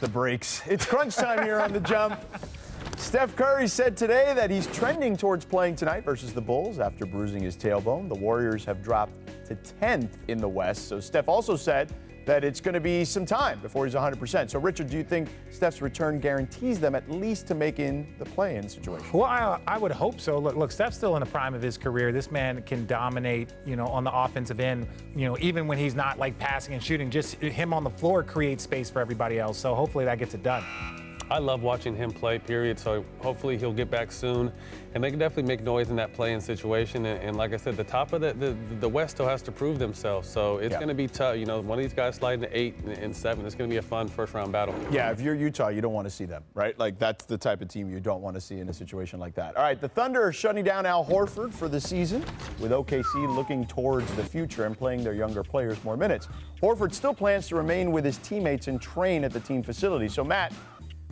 the brakes. It's crunch time here on The Jump. Steph Curry said today that he's trending towards playing tonight versus the Bulls after bruising his tailbone. The Warriors have dropped to 10th in the West. So Steph also said that it's going to be some time before he's 100%. So, Richard, do you think Steph's return guarantees them at least to make in the play-in situation? Well, I would hope so. Look, Steph's still in the prime of his career. This man can dominate, on the offensive end, even when he's not, like, passing and shooting. Just him on the floor creates space for everybody else. So hopefully that gets it done. I love watching him play, period. So hopefully he'll get back soon. And they can definitely make noise in that play-in situation. And like I said, the top of the West still has to prove themselves. So it's going to be tough. One of these guys sliding to 8 and 7. It's going to be a fun first-round battle. Yeah, if you're Utah, you don't want to see them, right? Like, that's the type of team you don't want to see in a situation like that. All right, the Thunder are shutting down Al Horford for the season, with OKC looking towards the future and playing their younger players more minutes. Horford still plans to remain with his teammates and train at the team facility. So, Matt,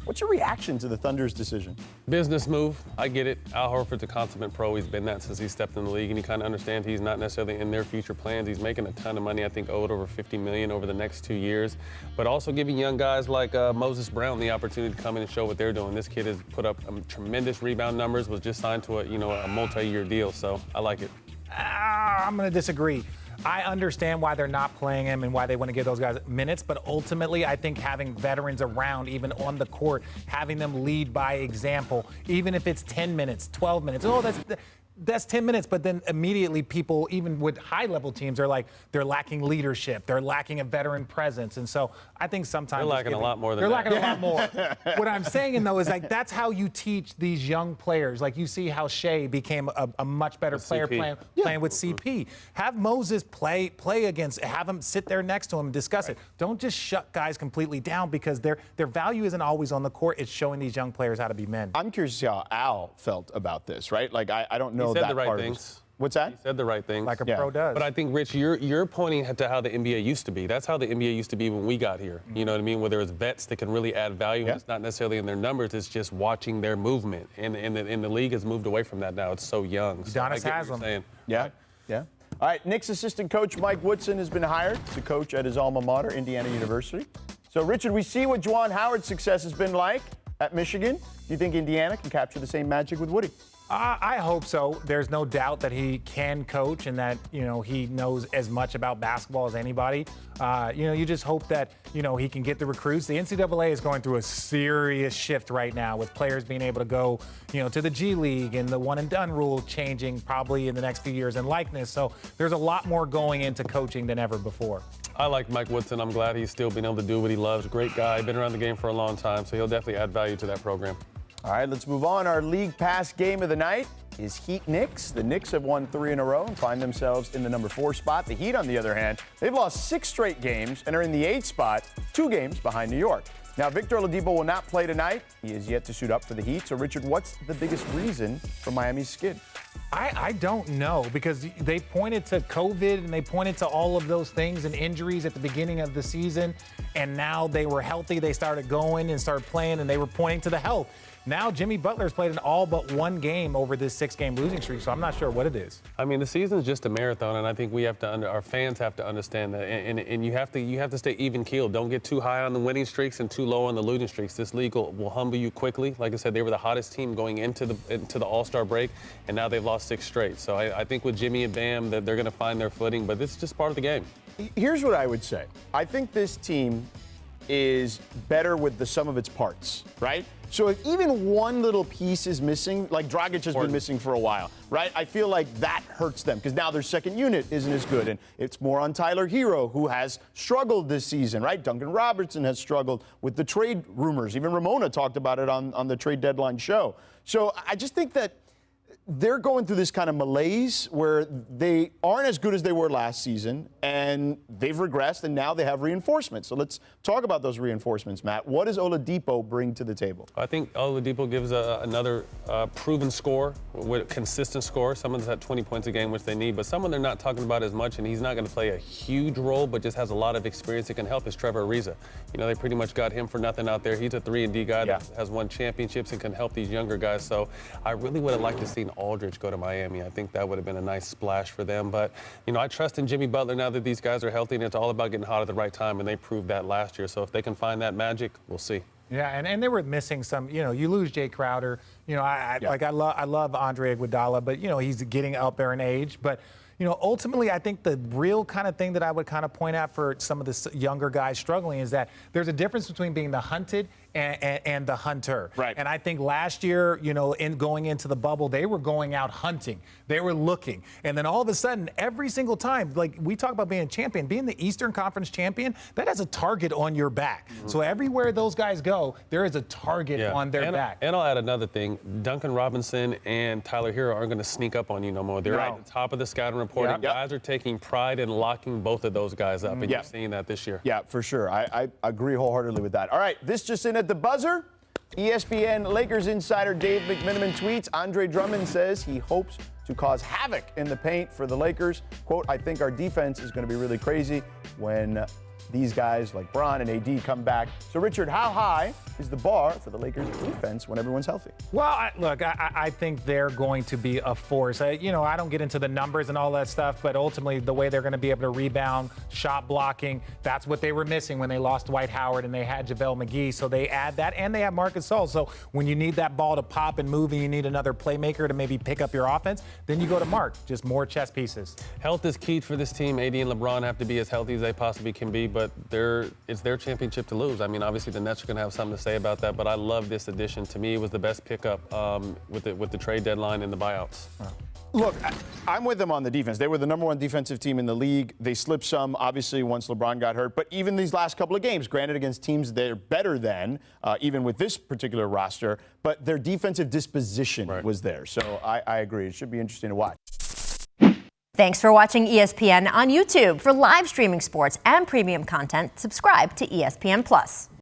what's your reaction to the Thunder's decision? Business move. I get it. Al Horford's a consummate pro. He's been that since he stepped in the league, and he kind of understands he's not necessarily in their future plans. He's making a ton of money, I think owed over $50 million over the next 2 years. But also giving young guys like Moses Brown the opportunity to come in and show what they're doing. This kid has put up tremendous rebound numbers, was just signed to a multi-year deal. So I like it. I'm going to disagree. I understand why they're not playing him and why they want to give those guys minutes, but ultimately I think having veterans around, even on the court, having them lead by example, even if it's 10 minutes, 12 minutes, that's 10 minutes, but then immediately people, even with high-level teams, are like, they're lacking leadership, they're lacking a veteran presence, and so I think sometimes they're lacking a lot more than they're that. lacking a lot more. What I'm saying, though, is like that's how you teach these young players. Like you see how Shea became a much better player playing with CP. Have Moses play against, have him sit there next to him and discuss it. Don't just shut guys completely down because their value isn't always on the court. It's showing these young players how to be men. I'm curious to see how Al felt about this, right? Like, I don't know. He said that the right part things. What's that? He said the right things. Like a pro does. But I think, Rich, you're pointing to how the NBA used to be. That's how the NBA used to be when we got here. You know what I mean? Where there was vets that can really add value. Yeah. It's not necessarily in their numbers. It's just watching their movement. And the league has moved away from that now. It's so young. So Udonis Haslem. Yeah, yeah. All right, Knicks assistant coach Mike Woodson has been hired to coach at his alma mater, Indiana University. So, Richard, we see what Juwan Howard's success has been like at Michigan. Do you think Indiana can capture the same magic with Woody? I hope so. There's no doubt that he can coach and that, he knows as much about basketball as anybody. You just hope that, he can get the recruits. The NCAA is going through a serious shift right now with players being able to go, to the G League and the one and done rule changing probably in the next few years in likeness. So there's a lot more going into coaching than ever before. I like Mike Woodson. I'm glad he's still been able to do what he loves. Great guy. Been around the game for a long time, so he'll definitely add value to that program. All right, let's move on. Our league pass game of the night is Heat-Knicks. The Knicks have won 3 in a row and find themselves in the number 4 spot. The Heat, on the other hand, they've lost 6 straight games and are in the 8th spot, 2 games behind New York. Now, Victor Oladipo will not play tonight. He is yet to suit up for the Heat. So, Richard, what's the biggest reason for Miami's skid? I don't know, because they pointed to COVID and they pointed to all of those things and injuries at the beginning of the season, and now they were healthy. They started going and started playing, and they were pointing to the health. Now Jimmy Butler's played in all but 1 game over this 6-game losing streak, so I'm not sure what it is. I mean, the season's just a marathon, and I think we have to our fans have to understand that, and you have to stay even keeled. Don't get too high on the winning streaks and too low on the losing streaks. This league will humble you quickly. Like I said, they were the hottest team going into the All-Star break, and now they've lost 6 straight. So I think with Jimmy and Bam, that they're going to find their footing, but this is just part of the game. Here's what I would say. I think this team is better with the sum of its parts, right? So if even one little piece is missing, like Dragic has been missing for a while, right? I feel like that hurts them because now their second unit isn't as good. And it's more on Tyler Hero, who has struggled this season, right? Duncan Robertson has struggled with the trade rumors. Even Ramona talked about it on the trade deadline show. So I just think that they're going through this kind of malaise where they aren't as good as they were last season, and they've regressed, and now they have reinforcements. So let's talk about those reinforcements, Matt. What does Oladipo bring to the table? I think Oladipo gives another proven score, with consistent score. Someone's at 20 points a game, which they need, but someone they're not talking about as much, and he's not going to play a huge role, but just has a lot of experience that can help, is Trevor Ariza. They pretty much got him for nothing out there. He's a 3-and-D guy that has won championships and can help these younger guys. So I really would have liked to see Aldridge go to Miami. I think that would have been a nice splash for them. But, I trust in Jimmy Butler now that these guys are healthy, and it's all about getting hot at the right time, and they proved that last year. So if they can find that magic, we'll see. Yeah, and they were missing some. You lose Jay Crowder. I love Andre Iguodala, but he's getting up there in age. But ultimately, I think the real kind of thing that I would kind of point out for some of the younger guys struggling is that there's a difference between being the hunted and the hunter. Right. And I think last year, in going into the bubble, they were going out hunting. They were looking. And then all of a sudden, every single time, like we talk about being a champion, being the Eastern Conference champion, that has a target on your back. Mm-hmm. So everywhere those guys go, there is a target on their back. And I'll add another thing. Duncan Robinson and Tyler Hero aren't going to sneak up on you no more. They're at the top of the scouting report. Yep. Guys are taking pride in locking both of those guys up, and you're seeing that this year. Yeah, for sure. I agree wholeheartedly with that. All right, this just in at the buzzer. ESPN Lakers insider Dave McMenamin tweets, Andre Drummond says he hopes to cause havoc in the paint for the Lakers. Quote, I think our defense is going to be really crazy when these guys like Bron and AD come back. So, Richard, how high is the bar for the Lakers defense when everyone's healthy? Well, I think they're going to be a force. I don't get into the numbers and all that stuff, but ultimately the way they're going to be able to rebound, shot blocking, that's what they were missing when they lost Dwight Howard and they had JaVale McGee. So they add that, and they have Marc Gasol. So when you need that ball to pop and move and you need another playmaker to maybe pick up your offense, then you go to Marc. Just more chess pieces. Health is key for this team. AD and LeBron have to be as healthy as they possibly can be, but it's their championship to lose. I mean, obviously the Nets are going to have something to say about that, but I love this addition. To me, it was the best pickup with the trade deadline and the buyouts. Look, I'm with them on the defense. They were the number one defensive team in the league. They slipped some, obviously, once LeBron got hurt. But even these last couple of games, granted against teams they're better than, even with this particular roster, but their defensive disposition was there. So I agree. It should be interesting to watch. Thanks for watching ESPN on YouTube. For live streaming sports and premium content, subscribe to ESPN+.